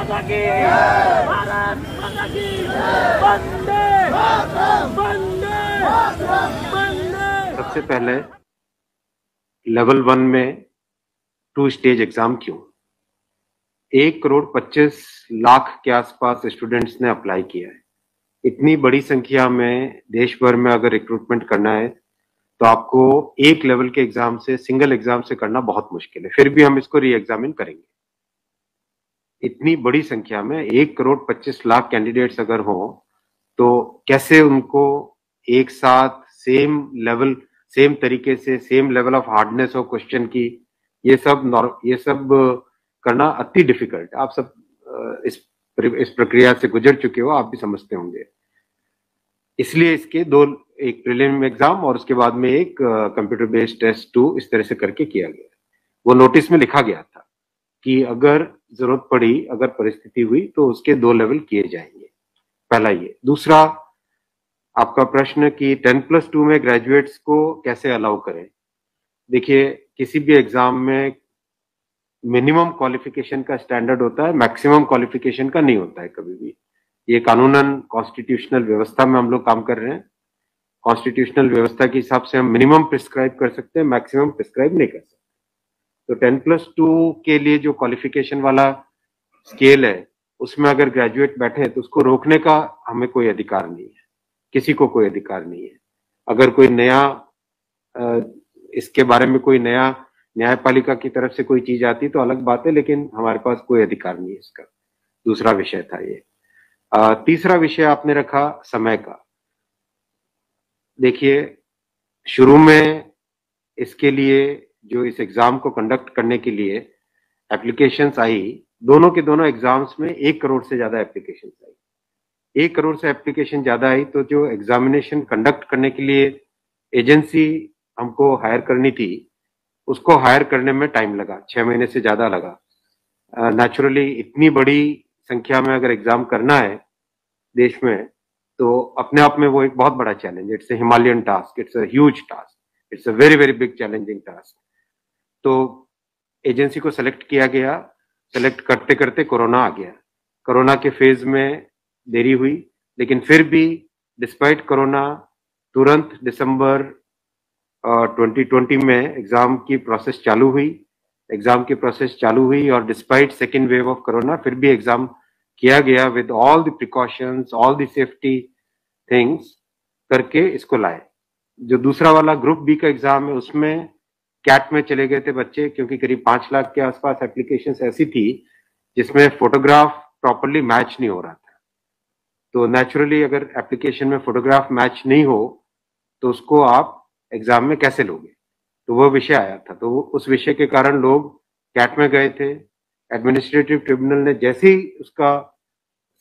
माता की, भारत माता की, वंदे वंदे वंदे। सबसे पहले लेवल 1 में 2 स्टेज एग्जाम क्यों? 1,25,00,000 के आसपास स्टूडेंट्स ने अप्लाई किया है। इतनी बड़ी संख्या में देश भर में अगर रिक्रूटमेंट करना है तो आपको एक लेवल के एग्जाम से, सिंगल एग्जाम से करना बहुत मुश्किल है। फिर भी हम इसको री एग्जामिन करेंगे। इतनी बड़ी संख्या में 1,25,00,000 कैंडिडेट्स अगर हो तो कैसे उनको एक साथ सेम लेवल, सेम तरीके से, same level of hardness of question की, ये सब करना अति डिफिकल्ट। आप सब इस प्रक्रिया से गुजर चुके हो, आप भी समझते होंगे। इसलिए इसके दो, एक प्रीलिम एग्जाम और उसके बाद में एक कंप्यूटर बेस्ड टेस्ट 2 इस तरह से करके किया गया। वो नोटिस में लिखा गया था कि अगर जरूरत पड़ी, अगर परिस्थिति हुई तो उसके 2 लेवल किए जाएंगे। पहला ये। दूसरा, आपका प्रश्न कि 10+2 में ग्रेजुएट्स को कैसे अलाउ करें। देखिए, किसी भी एग्जाम में मिनिमम क्वालिफिकेशन का स्टैंडर्ड होता है, मैक्सिमम क्वालिफिकेशन का नहीं होता है कभी भी। ये कानूनन कॉन्स्टिट्यूशनल व्यवस्था में हम लोग काम कर रहे हैं। कॉन्स्टिट्यूशनल व्यवस्था के हिसाब से हम मिनिमम प्रिस्क्राइब कर सकते हैं, मैक्सिमम प्रिस्क्राइब नहीं कर सकते। तो 10+2 के लिए जो क्वालिफिकेशन वाला स्केल है, उसमें अगर ग्रेजुएट बैठे तो उसको रोकने का हमें कोई अधिकार नहीं है, किसी को कोई अधिकार नहीं है। अगर कोई नया इसके बारे में कोई नया न्यायपालिका की तरफ से कोई चीज आती तो अलग बात है, लेकिन हमारे पास कोई अधिकार नहीं है इसका। दूसरा विषय था ये। तीसरा विषय आपने रखा समय का। देखिए, शुरू में इसके लिए, जो इस एग्जाम को कंडक्ट करने के लिए एप्लीकेशंस आई, दोनों के दोनों एग्जाम्स में 1 करोड़ से ज्यादा एप्लीकेशंस आई। 1 करोड़ से एप्लीकेशन ज्यादा आई तो जो एग्जामिनेशन कंडक्ट करने के लिए एजेंसी हमको हायर करनी थी, उसको हायर करने में टाइम लगा, 6 महीने से ज्यादा लगा। नेचुरली इतनी बड़ी संख्या में अगर एग्जाम करना है देश में, तो अपने आप में वो एक बहुत बड़ा challenge. It's a Himalayan task, it's a huge task, it's a very very big challenging task. तो एजेंसी को सेलेक्ट किया गया। सेलेक्ट करते करते कोरोना आ गया। कोरोना के फेज में देरी हुई, लेकिन फिर भी डिस्पाइट कोरोना तुरंत दिसंबर 2020 में एग्जाम की प्रोसेस चालू हुई। एग्जाम की प्रोसेस चालू हुई और despite second wave of corona फिर भी एग्जाम किया गया with all the precautions, all the safety things करके इसको लाए। जो दूसरा वाला ग्रुप बी का एग्जाम है, उसमें कैट में चले गए थे बच्चे, क्योंकि करीब 5 लाख के आसपास एप्लीकेशंस ऐसी थी जिसमें फोटोग्राफ प्रॉपरली मैच नहीं हो रहा था। तो नेचुरली अगर एप्लीकेशन में फोटोग्राफ मैच नहीं हो तो उसको आप एग्जाम में कैसे लोगे। तो वो विषय आया था। तो उस विषय के कारण लोग कैट में गए थे। एडमिनिस्ट्रेटिव ट्रिब्यूनल ने जैसे ही उसका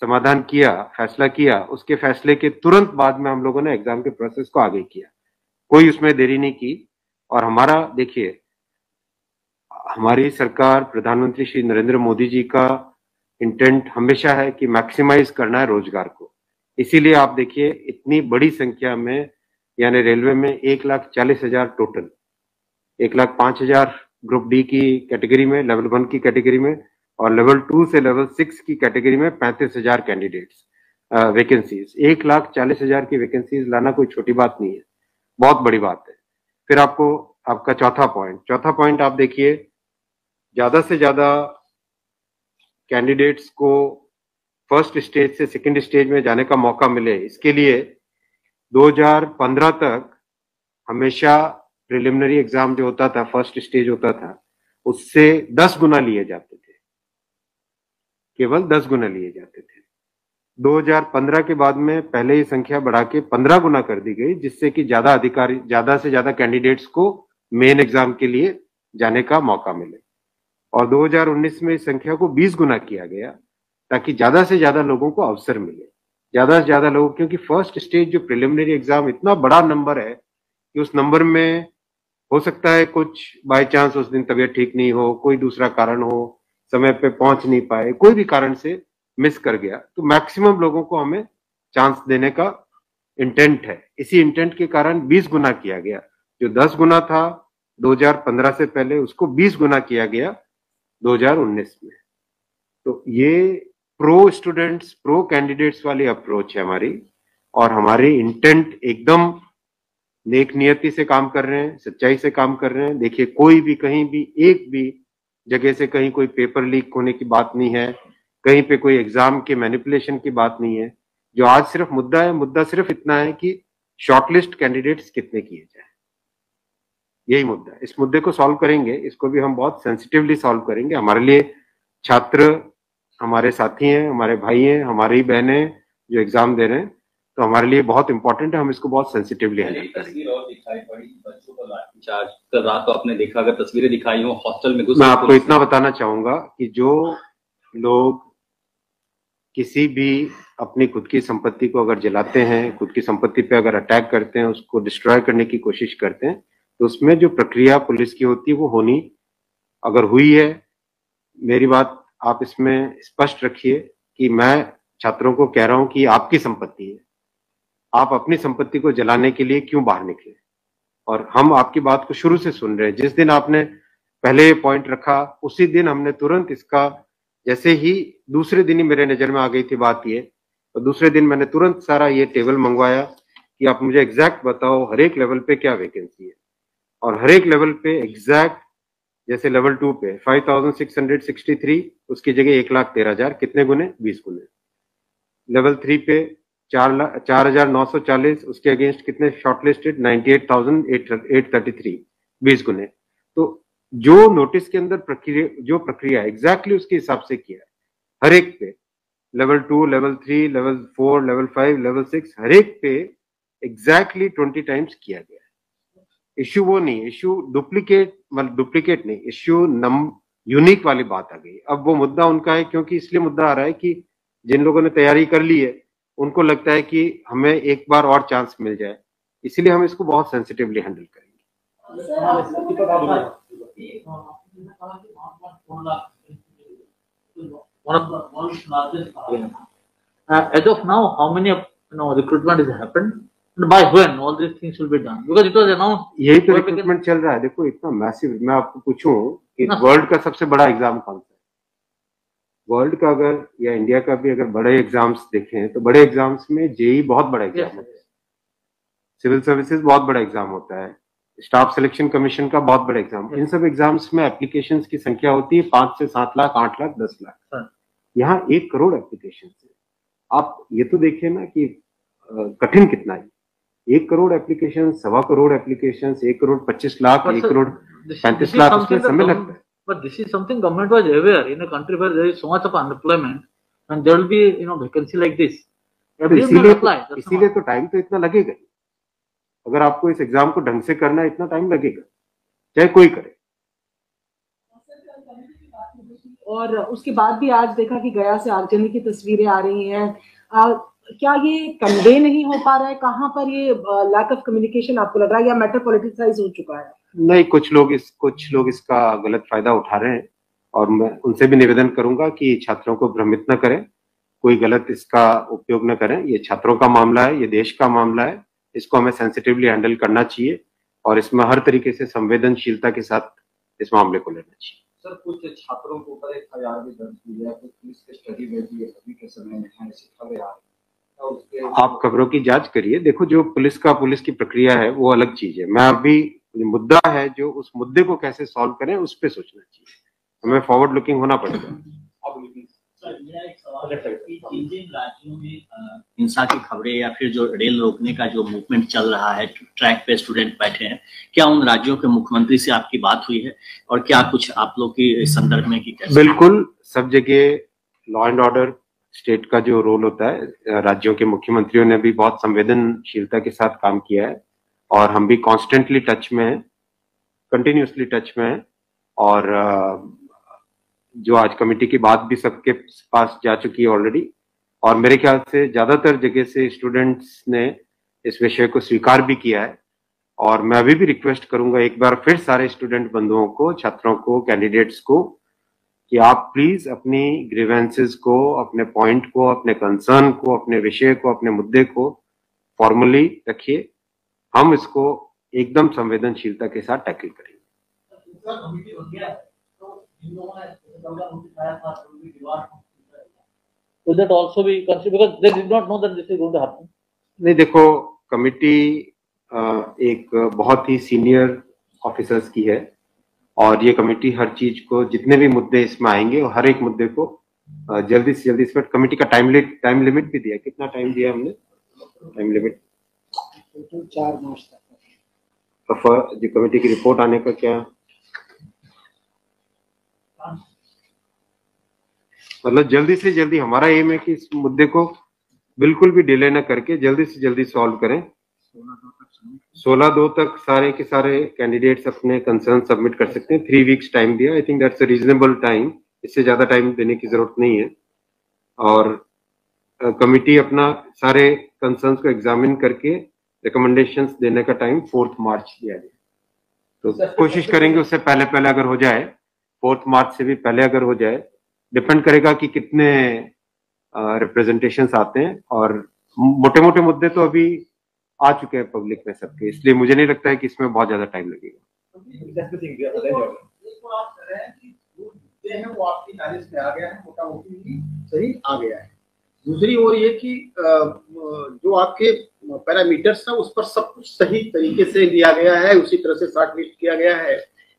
समाधान किया, फैसला किया, उसके फैसले के तुरंत बाद में हम लोगों ने एग्जाम के प्रोसेस को आगे किया। कोई उसमें देरी नहीं की। और हमारा, देखिए, हमारी सरकार, प्रधानमंत्री श्री नरेंद्र मोदी जी का इंटेंट हमेशा है कि मैक्सिमाइज करना है रोजगार को। इसीलिए आप देखिए, इतनी बड़ी संख्या में, यानी रेलवे में 1,40,000 टोटल, 1,05,000 ग्रुप डी की कैटेगरी में, लेवल 1 की कैटेगरी में, और लेवल 2 से लेवल 6 की कैटेगरी में 35,000 कैंडिडेट्स वैकेंसीज। 1,40,000 की वैकेंसीज लाना कोई छोटी बात नहीं है, बहुत बड़ी बात है। फिर आपका चौथा पॉइंट आप देखिए, ज्यादा से ज्यादा कैंडिडेट्स को फर्स्ट स्टेज से सेकंड स्टेज में जाने का मौका मिले, इसके लिए 2015 तक हमेशा प्रिलिमिनरी एग्जाम जो होता था, फर्स्ट स्टेज होता था, उससे 10 गुना लिए जाते थे, केवल 10 गुना लिए जाते थे। 2015 के बाद में पहले ही संख्या बढ़ा के 15 गुना कर दी गई, जिससे कि ज्यादा से ज्यादा कैंडिडेट्स को मेन एग्जाम के लिए जाने का मौका मिले। और 2019 में इस संख्या को 20 गुना किया गया, ताकि ज्यादा से ज्यादा लोगों को अवसर मिले, ज्यादा से ज्यादा लोग, क्योंकि फर्स्ट स्टेज जो प्रिलिमिनरी एग्जाम इतना बड़ा नंबर है कि उस नंबर में हो सकता है कुछ बाय चांस उस दिन तबीयत ठीक नहीं हो, कोई दूसरा कारण हो, समय पे पहुंच नहीं पाए, कोई भी कारण से मिस कर गया, तो मैक्सिमम लोगों को हमें चांस देने का इंटेंट है। इसी इंटेंट के कारण 20 गुना किया गया। जो 10 गुना था 2015 से पहले, उसको 20 गुना किया गया 2019 में। तो ये प्रो स्टूडेंट्स प्रो कैंडिडेट्स वाली अप्रोच है हमारी, और हमारी इंटेंट एकदम नेक नियति से काम कर रहे हैं, सच्चाई से काम कर रहे हैं। देखिए, कोई भी कहीं भी एक भी जगह से कहीं कोई पेपर लीक होने की बात नहीं है, कहीं पे कोई एग्जाम के मैनिपुलेशन की बात नहीं है। जो आज सिर्फ मुद्दा है, मुद्दा सिर्फ इतना है कि शॉर्टलिस्ट कैंडिडेट्स कितने किए जाए, यही मुद्दा है। इस मुद्दे को सॉल्व करेंगे, इसको भी हम बहुत सेंसिटिवली सॉल्व करेंगे। हमारे लिए छात्र हमारे साथी हैं, हमारे भाई हैं, हमारी बहनें जो एग्जाम दे रहे हैं, तो हमारे लिए बहुत इंपॉर्टेंट है। हम इसको बहुत सेंसिटिवली हैंडल करेंगे। और दिखाई पड़ी बच्चों को लाठीचार्ज कर रहा, तो आपने देखा, अगर तस्वीरें दिखाई हो हॉस्टल में घुस। मैं आपको इतना बताना चाहूंगा कि जो लोग किसी भी अपनी खुद की संपत्ति को अगर जलाते हैं, खुद की संपत्ति पे अगर अटैक करते हैं, उसको डिस्ट्रॉय करने की कोशिश करते हैं, तो उसमें जो प्रक्रिया पुलिस की होती है वो होनी, अगर हुई है, मेरी बात आप इसमें स्पष्ट रखिए कि मैं छात्रों को कह रहा हूं कि आपकी संपत्ति है, आप अपनी संपत्ति को जलाने के लिए क्यों बाहर निकले। और हम आपकी बात को शुरू से सुन रहे हैं। जिस दिन आपने पहले पॉइंट रखा, उसी दिन हमने तुरंत इसका, जैसे ही दूसरे दिन ही मेरे नजर में आ गई थी बात ये, तो दूसरे दिन मैंने तुरंत सारा ये टेबल मंगवाया कि आप मुझे एग्जैक्ट बताओ हर एक लेवल पे क्या वैकेंसी है, और हर एक लेवल पे एग्जैक्ट, जैसे लेवल 2 पे 5663, उसकी जगह 1,13,000, कितने गुने? 20 गुने। लेवल 3 पे 4,940, उसके अगेंस्ट कितने शॉर्टलिस्टेड? 98,833, 20 गुने। तो जो नोटिस के अंदर प्रक्रिया एग्जैक्टली उसके हिसाब से किया है, हर एक पे, level 2, level 3, level 4, level 5, level 6, हर एक पे एग्जैक्टली 20 टाइम्स किया गया है। इश्यू वो नहीं, इश्यू डुप्लीकेट नहीं, इश्यू यूनिक वाली बात आ गई। अब वो मुद्दा उनका है, क्योंकि इसलिए मुद्दा आ रहा है कि जिन लोगों ने तैयारी कर ली है उनको लगता है कि हमें एक बार और चांस मिल जाए, इसीलिए हम इसको बहुत सेंसिटिवली हैंडल करेंगे। As of now, how many recruitment has happened? And by when all these things will be done? Because it was announced. यही तो रिक्रूटमेंट चल रहा है। देखो, इतना मैसिव, मैं आपको पूछूं कि वर्ल्ड का सबसे बड़ा एग्जाम कौन सा है? वर्ल्ड का अगर, या इंडिया का भी अगर बड़े एग्जाम्स देखें, तो बड़े एग्जाम्स में जेई बहुत बड़ा एग्जाम होता है, सिविल सर्विसेज बहुत बड़ा एग्जाम होता है, स्टाफ सिलेक्शन कमीशन का बहुत बड़ा एग्जाम। इन सब एग्जाम्स में एप्लीकेशंस की संख्या होती है 5 से 7 लाख, 8 लाख, 10 लाख। यहाँ 1 करोड़ एप्लीकेशन है। आप ये तो देखिए ना कि कठिन कितना है। 1 करोड़ एप्लीकेशन, 1.25 करोड़ एप्लीकेशन, 1 करोड़ 25 लाख, 1 करोड़ 35 लाख, उसमें समय लगता है। But this is something government was aware in a country where there is so much of unemployment, and there will be vacancy like this. इसीलिए तो टाइम तो इतना लगेगा ही। अगर आपको इस एग्जाम को ढंग से करना है, इतना टाइम लगेगा, चाहे कोई करे। और उसके बाद भी आज देखा कि गया से आगजनी की तस्वीरें आ रही हैं। क्या ये कन्वे नहीं हो पा रहा है? कहाँ पर ये लैक ऑफ कम्युनिकेशन आपको लग रहा है, या मैटर पॉलिटिसाइज हो चुका है? नहीं, कुछ लोग इसका गलत फायदा उठा रहे हैं, और मैं उनसे भी निवेदन करूंगा कि छात्रों को भ्रमित न करें, कोई गलत इसका उपयोग न करें। ये छात्रों का मामला है, ये देश का मामला है, इसको हमें सेंसिटिवली हैंडल करना चाहिए, और इसमें हर तरीके से संवेदनशीलता के साथ इस मामले को लेना चाहिए। सर, कुछ छात्रों के ऊपर FIR भी दर्ज की है, कुछ पुलिस के स्टडी में भी अभी के समय में है, ऐसी खबरें आ रही हैं। आप खबरों की जांच करिए। देखो, जो पुलिस की प्रक्रिया है वो अलग चीज है। मैं अभी मुद्दा है, जो उस मुद्दे को कैसे सॉल्व करें उस पे सोचना चाहिए, हमें फॉरवर्ड लुकिंग होना पड़ेगा। जिन राज्यों में हिंसा की खबरें या फिर जो रेल रोकने का जो मूवमेंट चल रहा है, ट्रैक पे स्टूडेंट बैठे हैं, क्या उन राज्यों के मुख्यमंत्री से आपकी बात हुई है, और क्या कुछ आप लोग की संदर्भ में की? बिल्कुल, सब जगह लॉ एंड ऑर्डर स्टेट का जो रोल होता है, राज्यों के मुख्यमंत्रियों ने भी बहुत संवेदनशीलता के साथ काम किया है, और हम भी कॉन्स्टेंटली टच में हैं, कंटिन्यूसली टच में हैं। और जो आज कमेटी की बात भी सबके पास जा चुकी है ऑलरेडी, और मेरे ख्याल से ज्यादातर जगह से स्टूडेंट्स ने इस विषय को स्वीकार भी किया है। और मैं अभी भी रिक्वेस्ट करूंगा एक बार फिर सारे स्टूडेंट बंधुओं को, छात्रों को, कैंडिडेट्स को, कि आप प्लीज अपनी ग्रीवेंसेस को, अपने पॉइंट को, अपने कंसर्न को, अपने विषय को, अपने मुद्दे को फॉर्मली रखिए। हम इसको एकदम संवेदनशीलता के साथ टैकल करेंगे। Will that also be considered because they did not know that this is going to happen? नहीं, देखो कमिटी एक बहुत ही सीनियर ऑफिसर्स की है और ये कमेटी हर चीज को, जितने भी मुद्दे इसमें आएंगे और हर एक मुद्दे को जल्दी से जल्दी, इसमें कमेटी का टाइम लिमिट भी दिया। कितना टाइम दिया हमने टाइम लिमिट? 4 मार्च तक। जो कमेटी की रिपोर्ट आने का क्या मतलब, जल्दी से जल्दी हमारा एम है कि इस मुद्दे को बिल्कुल भी डिले न करके जल्दी से जल्दी सॉल्व करें। 16/2 तक सारे के सारे कैंडिडेट्स अपने कंसर्न सबमिट कर सकते हैं। 3 वीक्स टाइम दिया। I think that's a reasonable time, इससे ज्यादा टाइम देने की जरूरत नहीं है। और कमिटी अपना सारे कंसर्न्स को एग्जामिन करके रिकमेंडेशंस देने का टाइम 4 मार्च दिया गया। तो कोशिश करेंगे उससे पहले अगर हो जाए, 4 मार्च से भी पहले अगर हो जाए। डिपेंड करेगा कि कितने रिप्रेजेंटेशंस आते हैं, और मोटे मोटे मुद्दे तो अभी आ चुके हैं पब्लिक में सबके, इसलिए मुझे नहीं लगता है कि इसमें बहुत ज्यादा टाइम लगेगा। वो आपकी नॉलेज में आ गया है, मोटा मोटी सही आ गया है। दूसरी ओर ये कि जो आपके पैरामीटर्स हैं उस पर सब कुछ सही तरीके से लिया गया है, उसी तरह से शॉर्ट लिस्ट किया गया है।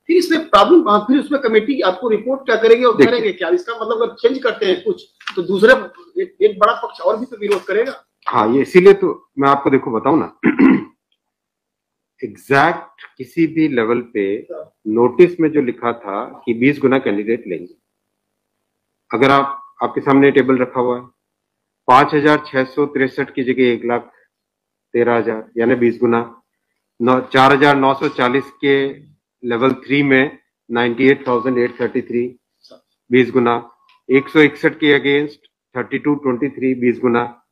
फिर इसमें प्रॉब्लम, फिर उसमें कमेटी आपको रिपोर्ट क्या करेगी और करेंगे क्या? इसका मतलब अगर चेंज करते हैं कुछ तो दूसरे एक बड़ा पक्ष और भी तो विरोध करेगा। हाँ, ये इसीलिए तो मैं आपको देखो बताऊं ना, एग्जैक्ट किसी भी लेवल पे नोटिस में जो लिखा था कि 20 गुना कैंडिडेट लेंगे, अगर आपके सामने टेबल रखा हुआ है, 5,663 की जगह 1,13,000 यानी 20 गुना। 4,940 के लेवल 3 में 98,833 20 गुना। 161 के अगेंस्ट 3223 20 गुना।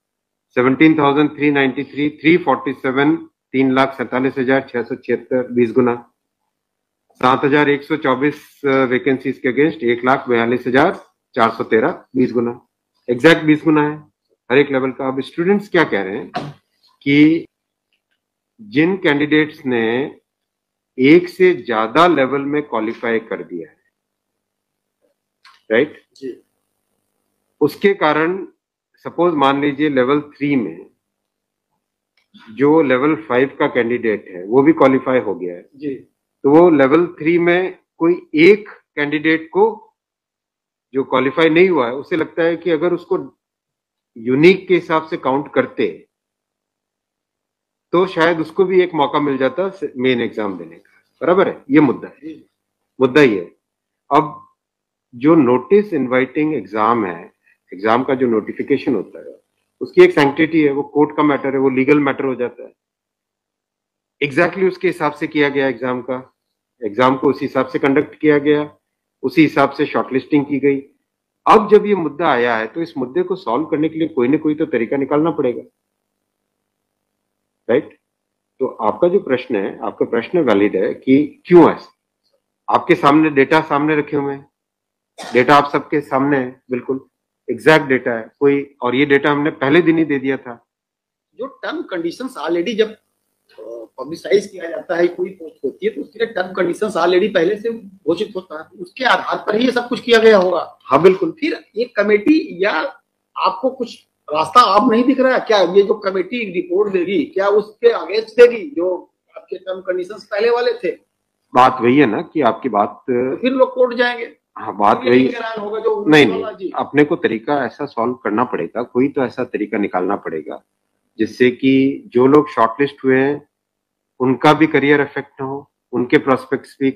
17,393 347 3,47,676 20 गुना। 7,124 वैकेंसीज के अगेंस्ट 1,42,413 20 गुना। एग्जैक्ट 20 गुना है हर एक लेवल का। अब स्टूडेंट्स क्या कह रहे हैं कि जिन कैंडिडेट्स ने एक से ज्यादा लेवल में क्वालिफाई कर दिया है, राइट, उसके कारण सपोज मान लीजिए लेवल 3 में जो लेवल 5 का कैंडिडेट है वो भी क्वालिफाई हो गया है जी, तो वो लेवल 3 में कोई एक कैंडिडेट को जो क्वालिफाई नहीं हुआ है, उसे लगता है कि अगर उसको यूनिक के हिसाब से काउंट करते तो शायद उसको भी एक मौका मिल जाता मेन एग्जाम देने का। बराबर है, ये मुद्दा है, मुद्दा ही है। अब जो नोटिस इनवाइटिंग एग्जाम है, एग्जाम का जो नोटिफिकेशन होता है उसकी एक सैंक्टिटी है, वो कोर्ट का मैटर है, वो लीगल मैटर हो जाता है। एग्जैक्टली उसके हिसाब से किया गया एग्जाम का, एग्जाम को उसी हिसाब से कंडक्ट किया गया, उसी हिसाब से शॉर्टलिस्टिंग की गई। अब जब ये मुद्दा आया है तो इस मुद्दे को सॉल्व करने के लिए कोई ना कोई तो तरीका निकालना पड़ेगा, राइट? तो आपका जो प्रश्न है, आपका प्रश्न वैलिड है कि क्यों है। आपके सामने डेटा सामने रखे हुए हैं, डेटा आप सबके सामने है, बिल्कुल एग्जैक्ट डेटा है कोई, और ये डेटा हमने पहले दिन ही दे दिया था। जो टर्म कंडीशंस ऑलरेडी जब पब्लिसाइज किया जाता है, कोई पोस्ट होती है तो उसके लिए टर्म कंडीशंस ऑलरेडी पहले से घोषित होता है, उसके आधार पर ही ये सब कुछ किया गया होगा। हाँ बिल्कुल। फिर एक कमेटी या आपको कुछ रास्ता आप नहीं दिख रहा, क्या ये जो कमेटी रिपोर्ट देगी क्या उसके अगेंस्ट देगी जो आपके टर्म कंडीशंस पहले वाले थे? बात वही है ना कि आपकी बात, तो फिर लोग कोर्ट जाएंगे। हाँ, बात वही होगा जो नहीं, अपने को तरीका ऐसा सॉल्व करना पड़ेगा, कोई तो ऐसा तरीका निकालना पड़ेगा जिससे कि जो लोग शॉर्टलिस्ट हुए हैं उनका भी करियर इफेक्ट ना हो, उनके प्रोस्पेक्ट्स भी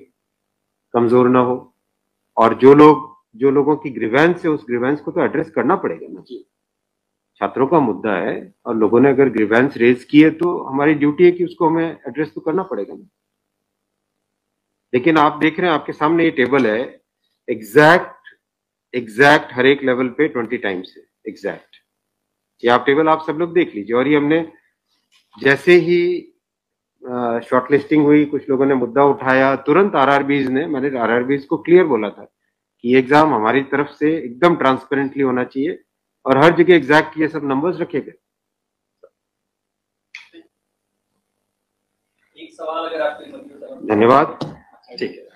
कमजोर ना हो, और जो लोगों की ग्रीवेंस है उस ग्रीवेंस को तो एड्रेस करना पड़ेगा ना। छात्रों का मुद्दा है और लोगों ने अगर ग्रीवेंस रेज की है तो हमारी ड्यूटी है कि उसको हमें एड्रेस तो करना पड़ेगा ना। लेकिन आप देख रहे हैं आपके सामने ये टेबल है, एग्जैक्ट हर एक लेवल पे 20 टाइम्स है एग्जैक्ट। ये आप टेबल आप सब लोग देख लीजिए। और ये हमने जैसे ही शॉर्टलिस्टिंग हुई, कुछ लोगों ने मुद्दा उठाया, तुरंत मैंने आरआरबीज को क्लियर बोला था कि एग्जाम हमारी तरफ से एकदम ट्रांसपेरेंटली होना चाहिए और हर जगह एग्जैक्ट ये सब नंबर्स रखे गए। एक सवाल अगर आपके, धन्यवाद, ठीक है।